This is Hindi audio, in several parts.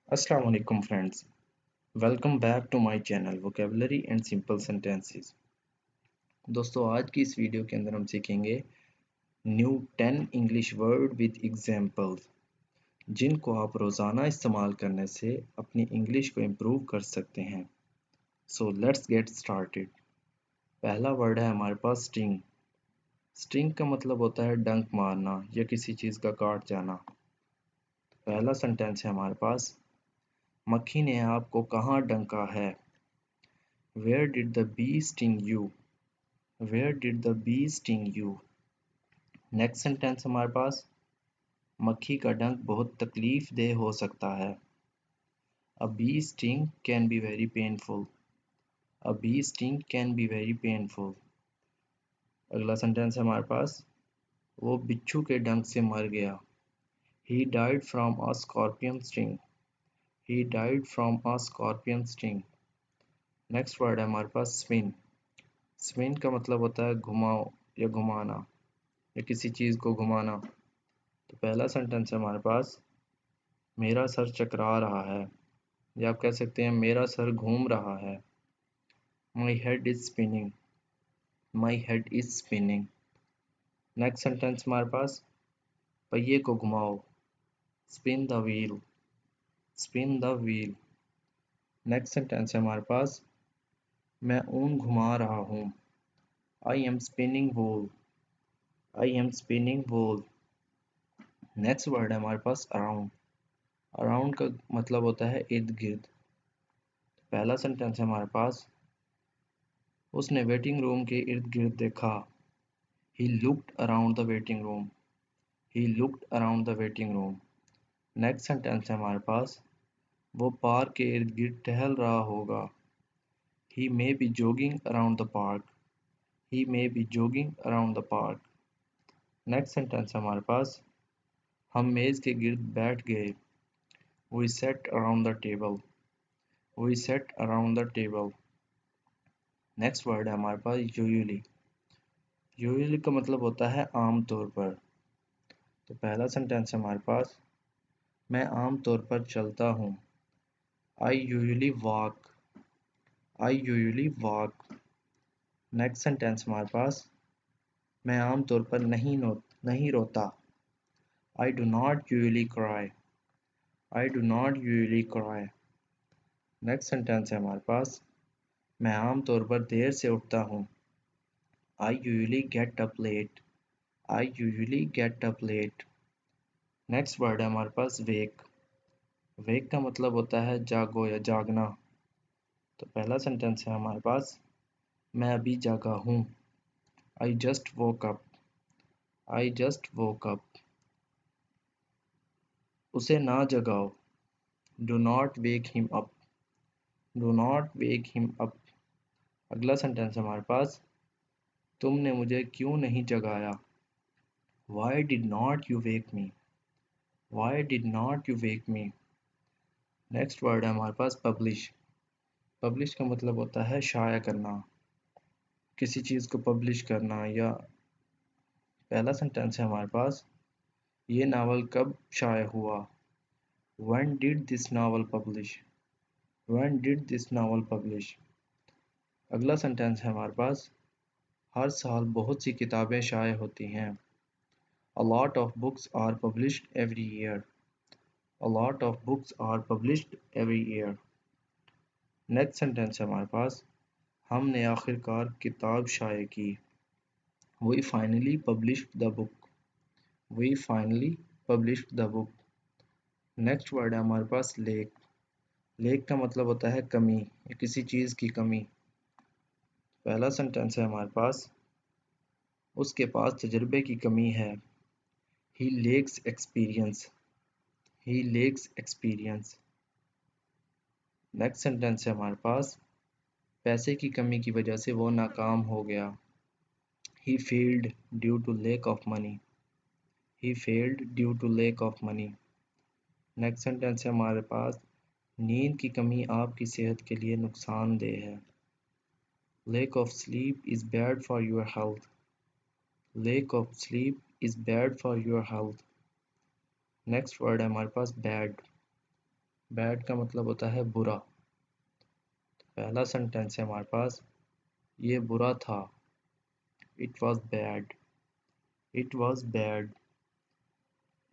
Assalamu alaikum friends. Welcome back to my channel Vocabulary and Simple Sentences. दोस्तों आज की इस वीडियो के अंदर हम सीखेंगे new 10 English word with examples जिनको आप रोज़ाना इस्तेमाल करने से अपनी इंग्लिश को इम्प्रूव कर सकते हैं। So let's get started. पहला वर्ड है हमारे पास स्टिंग। स्टिंग का मतलब होता है डंक मारना या किसी चीज़ का काट जाना। पहला सेंटेंस है हमारे पास, मक्खी ने आपको कहाँ डंका है? Where did the bee sting you? Where did the bee sting you? Next sentence हमारे पास, मक्खी का डंक बहुत तकलीफ देह हो सकता है। A bee sting can be very painful. A bee sting can be very painful. अगला सेंटेंस है हमारे पास, वो बिच्छू के डंक से मर गया। He died from a scorpion sting. He died from a scorpion sting. Next word है हमारे पास स्पिन। स्पिन का मतलब होता है घुमाओ या घुमाना या किसी चीज़ को घुमाना। तो पहला सेंटेंस है हमारे पास, मेरा सर चकरा रहा है या आप कह सकते हैं मेरा सर घूम रहा है। My head is spinning. My head is spinning. Next sentence हमारे पास, पहिए को घुमाओ। Spin the wheel. Spin the wheel. Next sentence है हमारे पास, मैं ऊन घुमा रहा हूँ। I am spinning wool. I am spinning wool. Next word है हमारे पास अराउंड। अराउंड का मतलब होता है इर्द गिर्द। पहला सेंटेंस है हमारे पास, उसने वेटिंग रूम के इर्द गिर्द देखा। He looked around the waiting room. He looked around the waiting room. Next sentence है हमारे पास, वो पार्क के इर्द गिर्द टहल रहा होगा। He may be jogging around the park. He may be jogging around the park. Next sentence है हमारे पास, हम मेज़ के गिर्द बैठ गए। We sat around the table. We sat around the table. Next word है हमारे पास यूजुअली। यूजुअली का मतलब होता है आम तौर पर। तो पहला सेंटेंस है हमारे पास, मैं आम तौर पर चलता हूँ। I usually walk. I usually walk. Next sentence हमारे पास, मैं आम तौर पर नहीं रोता। I do not usually cry. I do not usually cry. Next sentence है हमारे पास, मैं आम तौर पर देर से उठता हूँ। I usually get up late. I usually get up late. Next word है हमारे पास वेक। वेक का मतलब होता है जागो या जागना। तो पहला सेंटेंस है हमारे पास, मैं अभी जागा हूँ। I just woke up. I just woke up. उसे ना जगाओ। Do not wake him up. Do not wake him up. अगला सेंटेंस है हमारे पास, तुमने मुझे क्यों नहीं जगाया? Why did not you wake me? Why did not you wake me? Next word है हमारे पास पब्लिश। पब्लिश का मतलब होता है शाया करना, किसी चीज़ को पब्लिश करना। या पहला सेंटेंस है हमारे पास, ये नावल कब शाया हुआ? When did this novel publish? When did this novel publish? अगला सेंटेंस है हमारे पास, हर साल बहुत सी किताबें शाये होती हैं। A lot of books are published every year. A lot of books are published every year. Next sentence है हमारे पास, हमने आखिरकार किताब शाये की। We finally published the book. We finally published the book. Next word है हमारे पास लेक। लेक का मतलब होता है कमी या किसी चीज़ की कमी। पहला सेंटेंस है हमारे पास, उसके पास तजुर्बे की कमी है। He lacks experience. He lacks experience. Next sentence है हमारे पास, पैसे की कमी की वजह से वो नाकाम हो गया। He failed due to lack of money. He failed due to lack of money. Next sentence है हमारे पास, नींद की कमी आपकी सेहत के लिए नुकसानदेह है। Lack of sleep is bad for your health. Lack of sleep is bad for your health. Next word है हमारे पास बैड। बैड का मतलब होता है बुरा। पहला सेंटेंस है हमारे पास, ये बुरा था। It was bad. It was bad.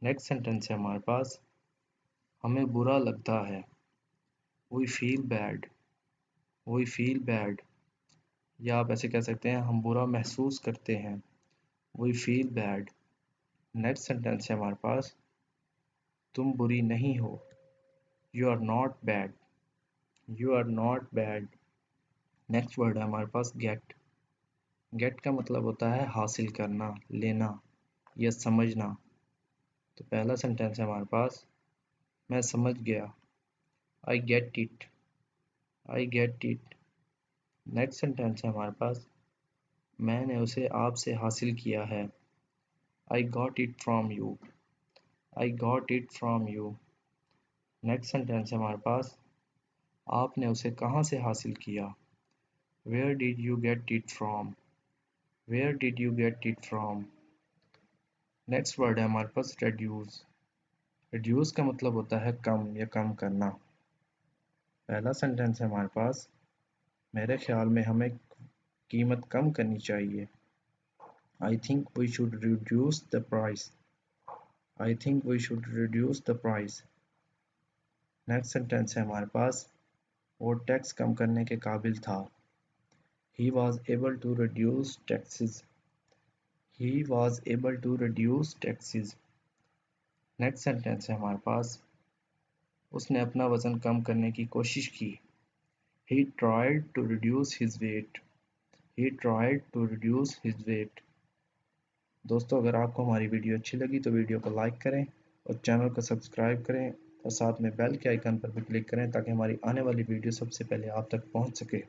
Next sentence है हमारे पास, हमें बुरा लगता है। We feel bad. We feel bad. या आप ऐसे कह सकते हैं, हम बुरा महसूस करते हैं। We feel bad. Next sentence है हमारे पास, तुम बुरी नहीं हो। You are not bad. You are not bad. Next word है हमारे पास गेट। गेट का मतलब होता है हासिल करना, लेना या समझना। तो पहला सेंटेंस है हमारे पास, मैं समझ गया। I get it. I get it. Next sentence है हमारे पास, मैंने उसे आपसे हासिल किया है। I got it from you. I got it from you. Next sentence है हमारे पास, आपने उसे कहाँ से हासिल किया। Where did you get it from. Where did you get it from. Next word है हमारे पास रेड्यूस। रेड्यूस का मतलब होता है कम या कम करना। पहला सेंटेंस है हमारे पास, मेरे ख्याल में हमें कीमत कम करनी चाहिए। I think we should reduce the price. I think we should reduce the price. Next sentence है हमारे पास, वो टैक्स कम करने के काबिल था। He was able to reduce taxes. He was able to reduce taxes. Next sentence है हमारे पास, उसने अपना वज़न कम करने की कोशिश की। He tried to reduce his weight. He tried to reduce his weight. दोस्तों, अगर आपको हमारी वीडियो अच्छी लगी तो वीडियो को लाइक करें और चैनल को सब्सक्राइब करें और साथ में बेल के आइकन पर भी क्लिक करें ताकि हमारी आने वाली वीडियो सबसे पहले आप तक पहुंच सके।